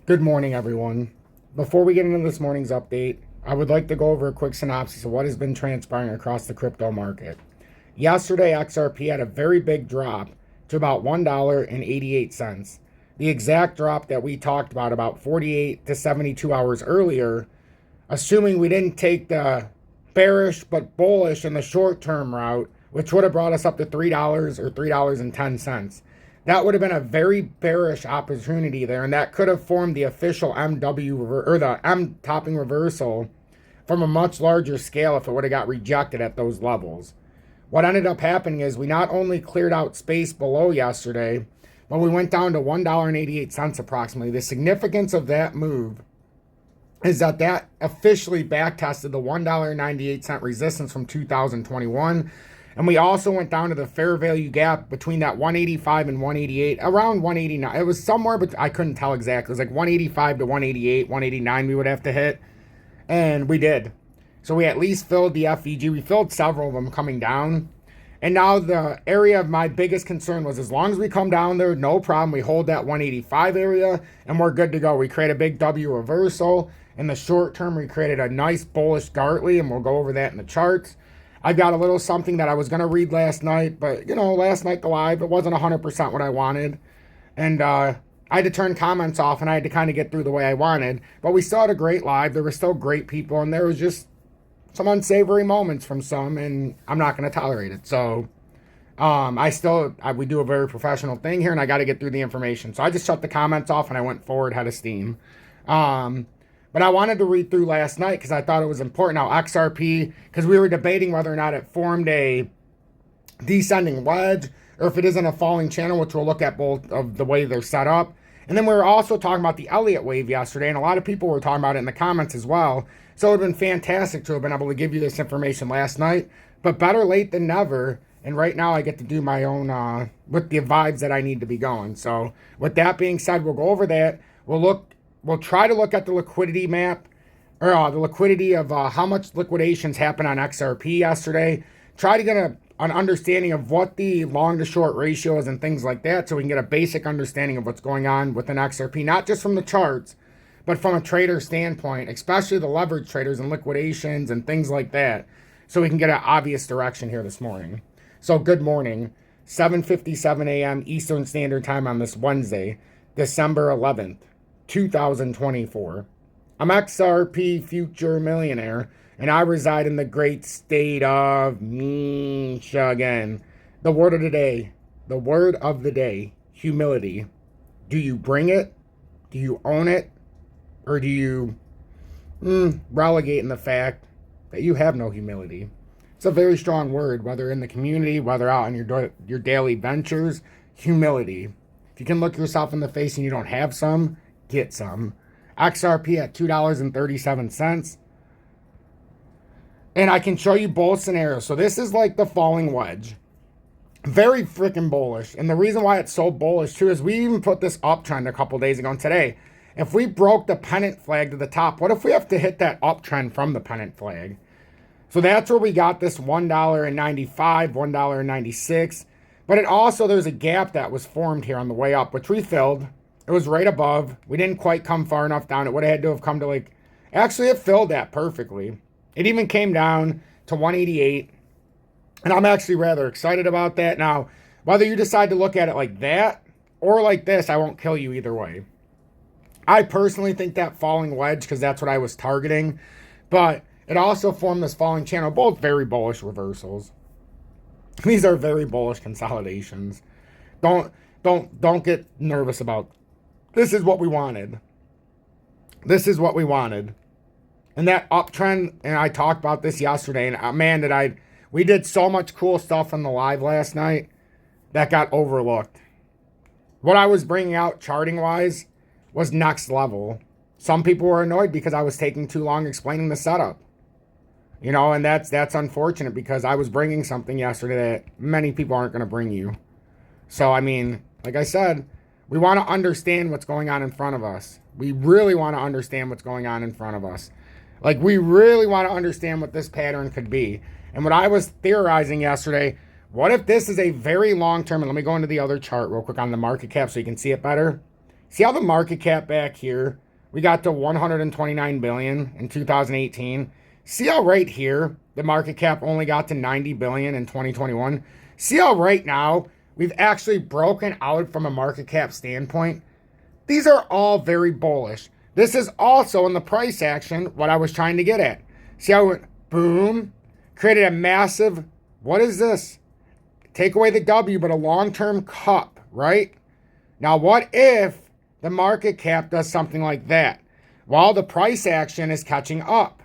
Good morning, everyone. Before we get into this morning's update, I would like to go over a quick synopsis of what has been transpiring across the crypto market. Yesterday, XRP had a very big drop to about $1.88. The exact drop that we talked about 48 to 72 hours earlier, assuming we didn't take the bearish but bullish in the short-term route, which would have brought us up to $3 or $3.10. That would have been a very bearish opportunity there, and that could have formed the official or the M topping reversal from a much larger scale if it would have got rejected at those levels. What ended up happening is we not only cleared out space below yesterday, but we went down to $1.88 approximately. The significance of that move is that officially backtested the $1.98 resistance from 2021. And we also went down to the fair value gap between that 185 and 188, around 189. It was somewhere, but I couldn't tell exactly. It was like 185 to 188, 189 we would have to hit. And we did. So we at least filled the FEG. We filled several of them coming down. And now the area of my biggest concern was as long as we come down there, no problem. We hold that 185 area and we're good to go. We create a big W reversal. In the short term, we created a nice bullish Gartley, and we'll go over that in the charts. I got a little something that I was going to read last night, but, last night the live, it wasn't 100% what I wanted. And I had to turn comments off, and I had to kind of get through the way I wanted. But we still had a great live. There were still great people, and there was just some unsavory moments from some, and I'm not going to tolerate it. So we do a very professional thing here, and I got to get through the information. So I just shut the comments off, and I went forward, head of steam. But I wanted to read through last night because I thought it was important. Now, XRP, because we were debating whether or not it formed a descending wedge or if it isn't a falling channel, which we'll look at both of the way they're set up. And then we were also talking about the Elliott wave yesterday, and a lot of people were talking about it in the comments as well. So it would have been fantastic to have been able to give you this information last night, but better late than never. And right now I get to do my own, with the vibes that I need to be going. So with that being said, we'll go over that. We'll try to look at the liquidity map, or the liquidity of how much liquidations happened on XRP yesterday. Try to get an understanding of what the long to short ratio is and things like that, so we can get a basic understanding of what's going on within XRP, not just from the charts, but from a trader standpoint, especially the leverage traders and liquidations and things like that, so we can get an obvious direction here this morning. So good morning, 7:57 a.m. Eastern Standard Time on this Wednesday, December 11th. 2024. I'm XRP Future Millionaire, and I reside in the great state of Michigan. The word of the day, humility. Do you bring it? Do you own it? Or do you relegate in the fact that you have no humility? It's a very strong word, whether in the community, whether out on your daily ventures. Humility. If you can look yourself in the face and you don't have some, get some. XRP at $2.37. And I can show you both scenarios. So this is like the falling wedge. Very freaking bullish. And the reason why it's so bullish too is we even put this uptrend a couple days ago. And today, if we broke the pennant flag to the top, what if we have to hit that uptrend from the pennant flag? So that's where we got this $1.95, $1.96. But it also, there's a gap that was formed here on the way up, which we filled. It was right above. We didn't quite come far enough down. It would have had to have come to actually it filled that perfectly. It even came down to 188. And I'm actually rather excited about that. Now, whether you decide to look at it like that or like this, I won't kill you either way. I personally think that falling wedge, because that's what I was targeting. But it also formed this falling channel, both very bullish reversals. These are very bullish consolidations. Don't get nervous about. This is what we wanted. This is what we wanted. And that uptrend, and I talked about this yesterday, and man, we did so much cool stuff on the live last night that got overlooked. What I was bringing out charting-wise was next level. Some people were annoyed because I was taking too long explaining the setup. And that's unfortunate because I was bringing something yesterday that many people aren't going to bring you. So, I mean, like I said, we want to understand what's going on in front of us. We really want to understand what's going on in front of us. We really want to understand what this pattern could be. And what I was theorizing yesterday, what if this is a very long-term, and let me go into the other chart real quick on the market cap so you can see it better. See how the market cap back here, we got to 129 billion in 2018. See how right here, the market cap only got to 90 billion in 2021. See how right now, we've actually broken out from a market cap standpoint. These are all very bullish. This is also in the price action what I was trying to get at. See how it went boom, created a massive, what is this? Take away the W, but a long-term cup, right? Now, what if the market cap does something like that? Well, the price action is catching up.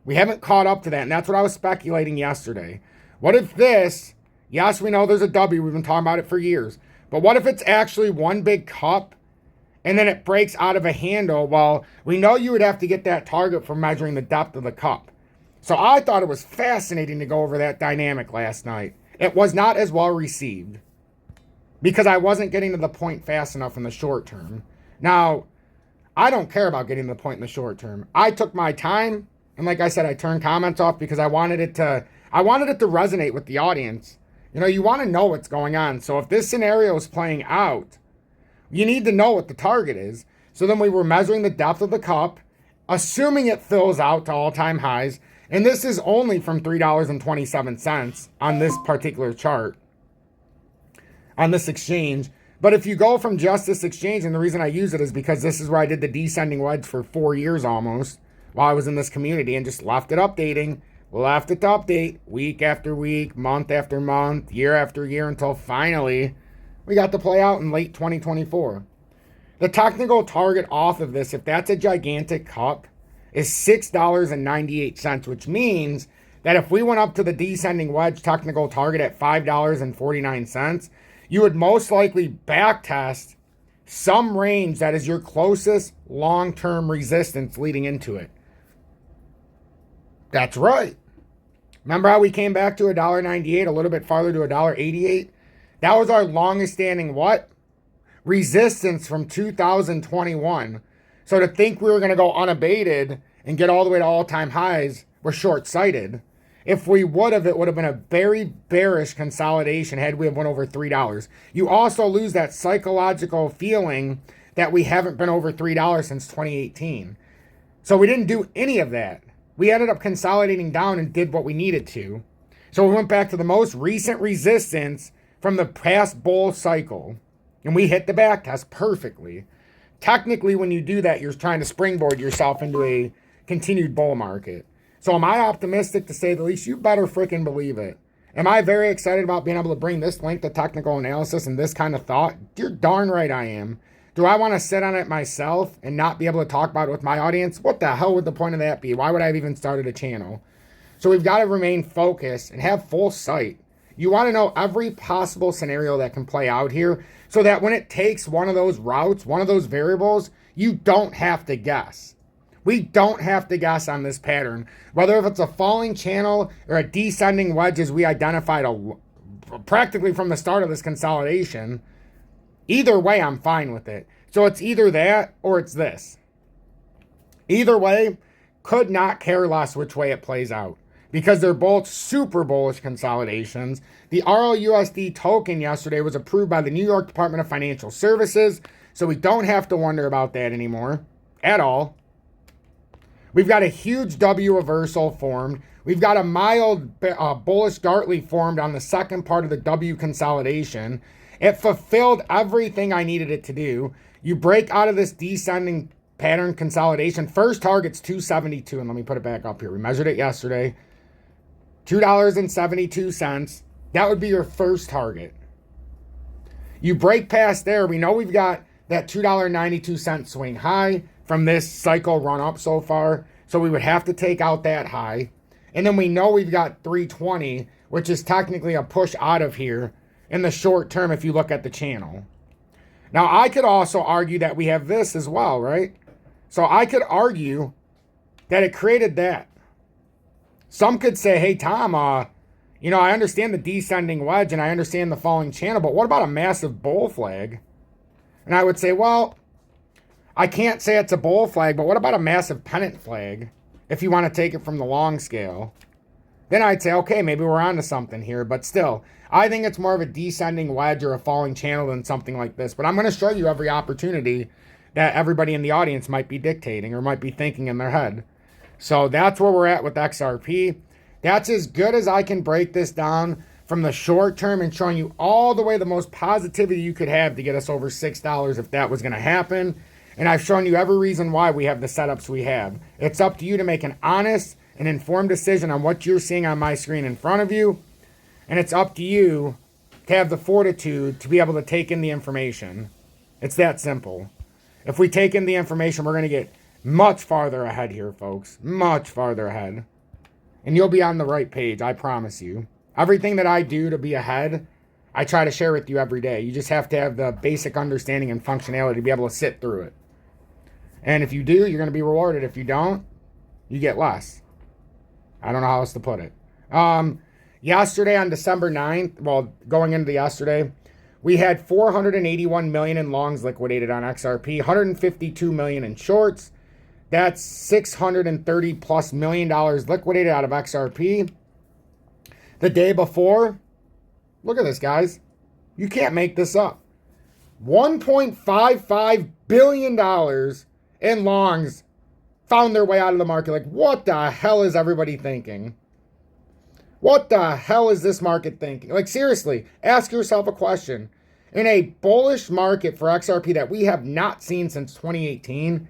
We haven't caught up to that, and that's what I was speculating yesterday. What if this, yes, we know there's a W, we've been talking about it for years, but what if it's actually one big cup, and then it breaks out of a handle? Well, we know you would have to get that target for measuring the depth of the cup. So I thought it was fascinating to go over that dynamic last night. It was not as well received because I wasn't getting to the point fast enough in the short term. Now, I don't care about getting to the point in the short term. I took my time, and like I said, I turned comments off because I wanted it to resonate with the audience. You know, you want to know what's going on. So if this scenario is playing out, you need to know what the target is. So then we were measuring the depth of the cup, assuming it fills out to all-time highs. And this is only from $3.27 on this particular chart, on this exchange. But if you go from just this exchange, and the reason I use it is because this is where I did the descending wedge for 4 years almost while I was in this community and just left it updating, left it to update week after week, month after month, year after year until finally we got to play out in late 2024. The technical target off of this, if that's a gigantic cup, is $6.98, which means that if we went up to the descending wedge technical target at $5.49, you would most likely backtest some range that is your closest long-term resistance leading into it. That's right. Remember how we came back to $1.98, a little bit farther to $1.88? That was our longest standing what? Resistance from 2021. So to think we were going to go unabated and get all the way to all-time highs, we're short-sighted. If we would have, it would have been a very bearish consolidation had we have went over $3. You also lose that psychological feeling that we haven't been over $3 since 2018. So we didn't do any of that. We ended up consolidating down and did what we needed to. So we went back to the most recent resistance from the past bull cycle, and we hit the back test perfectly. Technically, when you do that, you're trying to springboard yourself into a continued bull market. So am I optimistic to say the least? You better freaking believe it. Am I very excited about being able to bring this length of technical analysis and this kind of thought? You're darn right I am. Do I want to sit on it myself and not be able to talk about it with my audience? What the hell would the point of that be? Why would I have even started a channel? So we've got to remain focused and have full sight. You want to know every possible scenario that can play out here so that when it takes one of those routes, one of those variables, you don't have to guess. We don't have to guess on this pattern. Whether if it's a falling channel or a descending wedge as we identified practically from the start of this consolidation, either way, I'm fine with it. So it's either that or it's this. Either way, could not care less which way it plays out because they're both super bullish consolidations. The RLUSD token yesterday was approved by the New York Department of Financial Services, so we don't have to wonder about that anymore at all. We've got a huge W reversal formed. We've got a mild bullish Gartley formed on the second part of the W consolidation. It fulfilled everything I needed it to do. You break out of this descending pattern consolidation. First target's 272, and let me put it back up here. We measured it yesterday. $2.72. That would be your first target. You break past there. We know we've got that $2.92 swing high from this cycle run up so far. So we would have to take out that high. And then we know we've got 320, which is technically a push out of here in the short term if you look at the channel. Now, I could also argue that we have this as well, right? So I could argue that it created that. Some could say, hey, Tom, you know, I understand the descending wedge and I understand the falling channel, but what about a massive bull flag? And I would say, well, I can't say it's a bull flag, but what about a massive pennant flag if you want to take it from the long scale? then I'd say, okay, maybe we're onto something here. But still, I think it's more of a descending wedge or a falling channel than something like this. But I'm going to show you every opportunity that everybody in the audience might be dictating or might be thinking in their head. So that's where we're at with XRP. That's as good as I can break this down from the short term and showing you all the way the most positivity you could have to get us over $6 if that was going to happen. And I've shown you every reason why we have the setups we have. It's up to you to make an honest and informed decision on what you're seeing on my screen in front of you. And it's up to you to have the fortitude to be able to take in the information. It's that simple. If we take in the information, we're going to get much farther ahead here, folks. Much farther ahead. And you'll be on the right page, I promise you. Everything that I do to be ahead, I try to share with you every day. You just have to have the basic understanding and functionality to be able to sit through it. And if you do, you're going to be rewarded. If you don't, you get less. I don't know how else to put it. Yesterday on December 9th, well, going into yesterday, we had 481 million in longs liquidated on XRP, 152 million in shorts. That's $630 plus million liquidated out of XRP. The day before, look at this, guys. You can't make this up. $1.55 billion in longs found their way out of the market. Like, what the hell is everybody thinking? What the hell is this market thinking? Like, seriously, ask yourself a question. In a bullish market for XRP that we have not seen since 2018,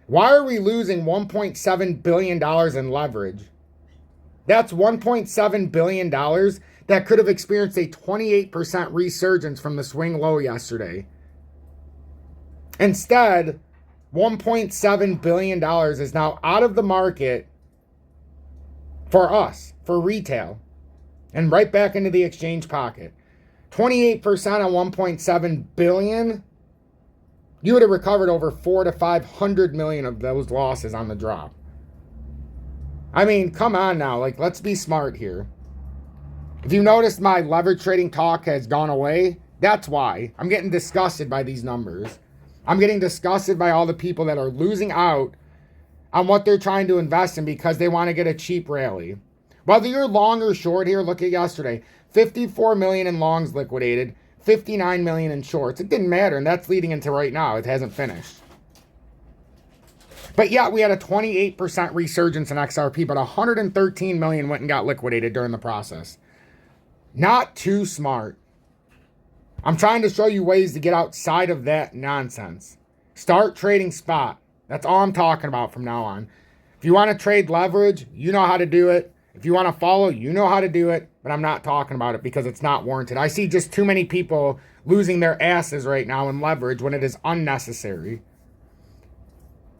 why are we losing $1.7 billion in leverage? That's $1.7 billion that could have experienced a 28% resurgence from the swing low yesterday. Instead, $1.7 billion is now out of the market for us, for retail, and right back into the exchange pocket. 28% on 1.7 billion, you would have recovered over 400 to 500 million of those losses on the drop. I mean, come on now, like, let's be smart here. If you noticed my leverage trading talk has gone away, that's why. I'm getting disgusted by these numbers. I'm getting disgusted by all the people that are losing out on what they're trying to invest in because they want to get a cheap rally. Whether you're long or short here, look at yesterday. 54 million in longs liquidated, 59 million in shorts. It didn't matter, and that's leading into right now. It hasn't finished. But yeah, we had a 28% resurgence in XRP, but 113 million went and got liquidated during the process. Not too smart. I'm trying to show you ways to get outside of that nonsense. Start trading spot. That's all I'm talking about from now on. If you want to trade leverage, you know how to do it. If you want to follow, you know how to do it. But I'm not talking about it because it's not warranted. I see just too many people losing their asses right now in leverage when it is unnecessary.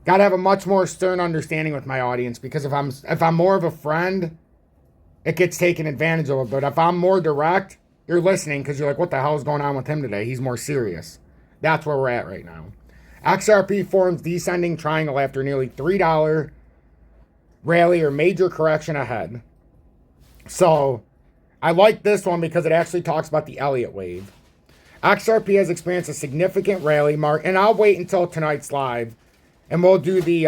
Got to have a much more stern understanding with my audience, because if I'm more of a friend, it gets taken advantage of. But if I'm more direct, you're listening because you're like, what the hell is going on with him today? He's more serious. That's where we're at right now. XRP forms descending triangle after nearly $3 rally or major correction ahead. So I like this one because it actually talks about the Elliott wave. XRP has experienced a significant rally mark, and I'll wait until tonight's live and we'll do the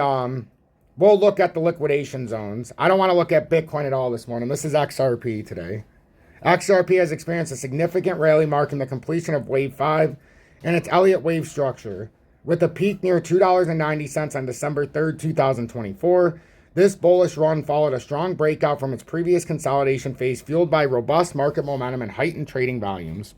we'll look at the liquidation zones. I don't want to look at Bitcoin at all this morning. This is XRP today. XRP has experienced a significant rally marking the completion of wave 5 and its Elliott wave structure, with a peak near $2.90 on December 3rd, 2024. This bullish run followed a strong breakout from its previous consolidation phase, fueled by robust market momentum and heightened trading volumes.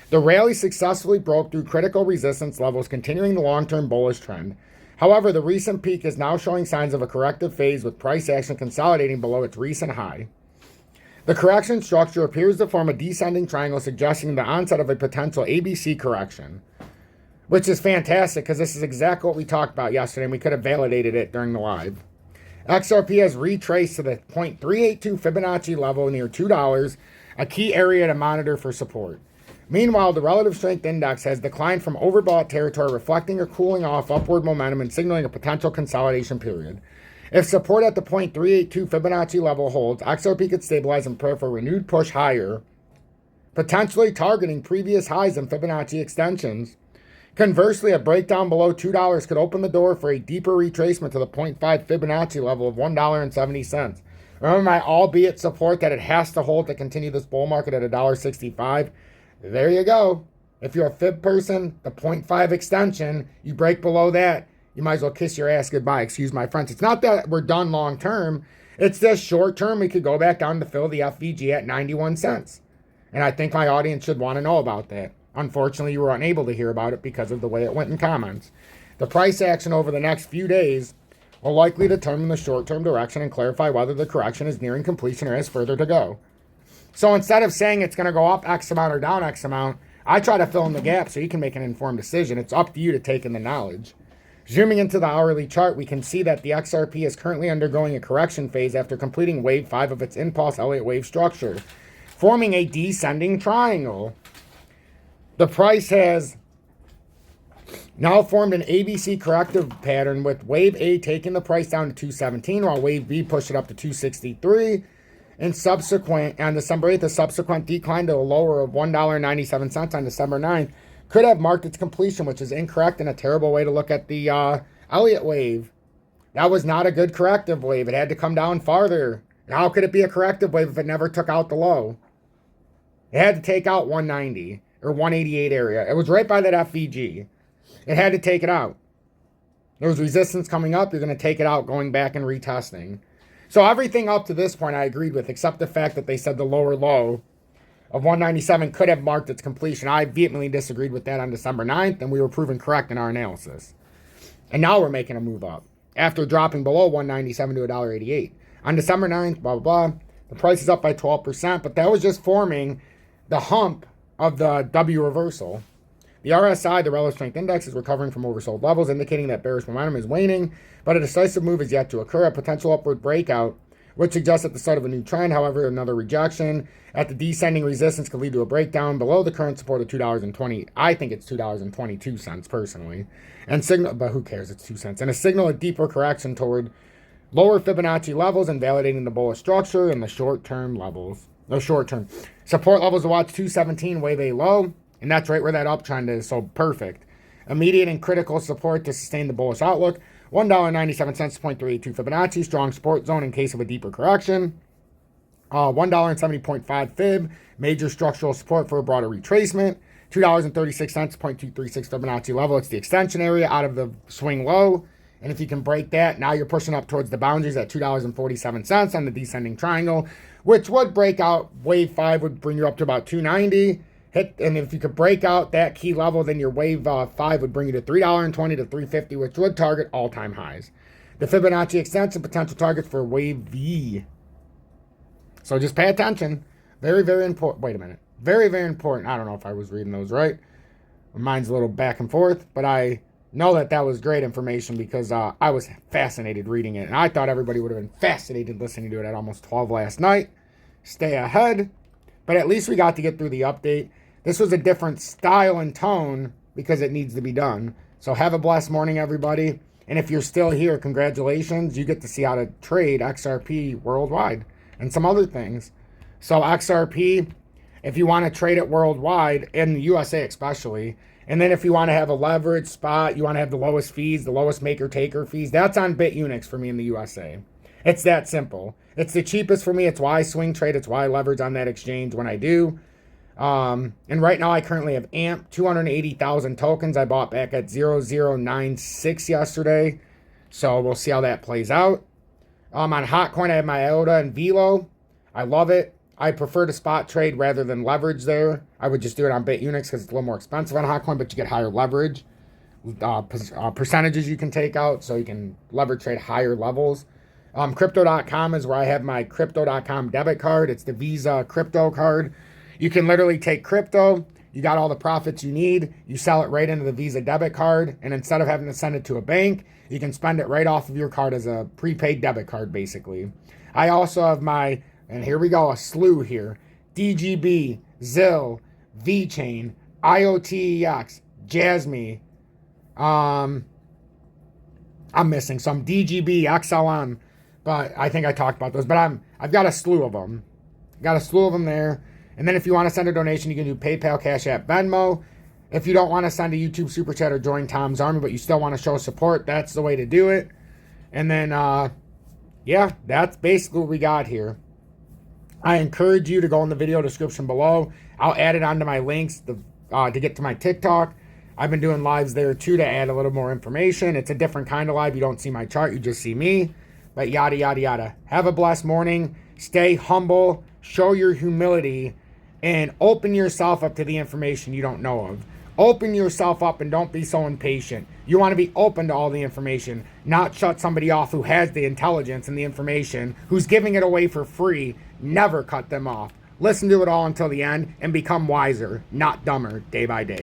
The rally successfully broke through critical resistance levels, continuing the long-term bullish trend. However, the recent peak is now showing signs of a corrective phase, with price action consolidating below its recent high. The correction structure appears to form a descending triangle, suggesting the onset of a potential ABC correction, which is fantastic because this is exactly what we talked about yesterday, and we could have validated it during the live. XRP has retraced to the 0.382 Fibonacci level near $2, a key area to monitor for support. Meanwhile, the relative strength index has declined from overbought territory, reflecting a cooling off upward momentum and signaling a potential consolidation period. If support at the 0.382 Fibonacci level holds, XRP could stabilize and prepare for a renewed push higher, potentially targeting previous highs and Fibonacci extensions. Conversely, a breakdown below $2 could open the door for a deeper retracement to the 0.5 Fibonacci level of $1.70, Remember my albeit support that it has to hold to continue this bull market at $1.65? There you go. If you're a fib person, the 0.5 extension, you break below that, you might as well kiss your ass goodbye. Excuse my French. It's not that we're done long term. It's just short term. We could go back down to fill the FVG at 91 cents. And I think my audience should want to know about that. Unfortunately, you were unable to hear about it because of the way it went in comments. The price action over the next few days will likely determine the short-term direction and clarify whether the correction is nearing completion or has further to go. So instead of saying it's going to go up X amount or down X amount, I try to fill in the gap so you can make an informed decision. It's up to you to take in the knowledge. Zooming into the hourly chart, we can see that the XRP is currently undergoing a correction phase after completing wave 5 of its impulse Elliott wave structure, forming a descending triangle. The price has now formed an ABC corrective pattern, with wave A taking the price down to 217, while wave B pushed it up to 263. And on December 8th, a subsequent decline to a lower of $1.97 on December 9th could have marked its completion, which is incorrect and a terrible way to look at the Elliott wave. That was not a good corrective wave. It had to come down farther. And how could it be a corrective wave if it never took out the low? It had to take out 190 or 188 area. It was right by that FVG. It had to take it out. There was resistance coming up. You're going to take it out, going back and retesting. So everything up to this point I agreed with, except the fact that they said the lower low of 197 could have marked its completion. I vehemently disagreed with that on December 9th, and we were proven correct in our analysis. And now we're making a move up after dropping below 197 to $1.88. On December 9th, blah, blah, blah, the price is up by 12%, but that was just forming the hump of the W reversal. The RSI, the Relative Strength Index, is recovering from oversold levels, indicating that bearish momentum is waning, but a decisive move is yet to occur. A potential upward breakout, which suggests at the start of a new trend. However, another rejection at the descending resistance could lead to a breakdown below the current support of $2.20. I think it's $2.22 personally, and signal, but who cares? It's 2 cents, and a signal a deeper correction toward lower Fibonacci levels and validating the bullish structure and the short-term levels. No short-term support levels to watch: 217 wave A low. And that's right where that uptrend is, so perfect. Immediate and critical support to sustain the bullish outlook: $1.97 to 0.382 Fibonacci. Strong support zone in case of a deeper correction. $1.70.5 fib. Major structural support for a broader retracement. $2.36 to 0.236 Fibonacci level. It's the extension area out of the swing low. And if you can break that, now you're pushing up towards the boundaries at $2.47 on the descending triangle, which would break out. Wave 5 would bring you up to about 290. And if you could break out that key level, then your wave 5 would bring you to $3.20 to $3.50, which would target all-time highs. The Fibonacci extension potential targets for wave V. So just pay attention. Very, very important. Wait a minute. Very, very important. I don't know if I was reading those right. My mind's a little back and forth, but I know that that was great information because I was fascinated reading it. And I thought everybody would have been fascinated listening to it at almost 12 last night. Stay ahead. But at least we got to get through the update. This was a different style and tone because it needs to be done. So have a blessed morning, everybody. And if you're still here, congratulations. You get to see how to trade XRP worldwide and some other things. So XRP, if you want to trade it worldwide, in the USA especially, and then if you want to have a leverage spot, you want to have the lowest fees, the lowest maker-taker fees, that's on BITUNIX for me in the USA. It's that simple. It's the cheapest for me. It's why I swing trade. It's why I leverage on that exchange when I do. And right now I currently have AMP, 280,000 tokens. I bought back at 0096 yesterday. So we'll see how that plays out. On HOTCOIN, I have my IOTA and VELO. I love it. I prefer to spot trade rather than leverage there. I would just do it on BITUNIX because it's a little more expensive on HOTCOIN, but you get higher leverage. Percentages you can take out, so you can leverage trade higher levels. Crypto.com is where I have my Crypto.com debit card. It's the Visa crypto card. You can literally take crypto, you got all the profits you need, you sell it right into the Visa debit card, and instead of having to send it to a bank, you can spend it right off of your card as a prepaid debit card, basically. I also have my, and here we go, a slew here: DGB, ZIL, VChain, IOTEX, Jasmy. I'm missing some DGB, XLM, but I think I talked about those. But I've got a slew of them. Got a slew of them there. And then if you want to send a donation, you can do PayPal, Cash App, Venmo. If you don't want to send a YouTube Super Chat or join Tom's Army, but you still want to show support, that's the way to do it. And then yeah, that's basically what we got here. I encourage you to go in the video description below. I'll add it onto my links to get to my TikTok. I've been doing lives there too to add a little more information. It's a different kind of live. You don't see my chart, you just see me. But yada, yada, yada. Have a blessed morning. Stay humble. Show your humility. And open yourself up to the information you don't know of. Open yourself up and don't be so impatient. You want to be open to all the information, not shut somebody off who has the intelligence and the information, who's giving it away for free. Never cut them off. Listen to it all until the end and become wiser, not dumber, day by day.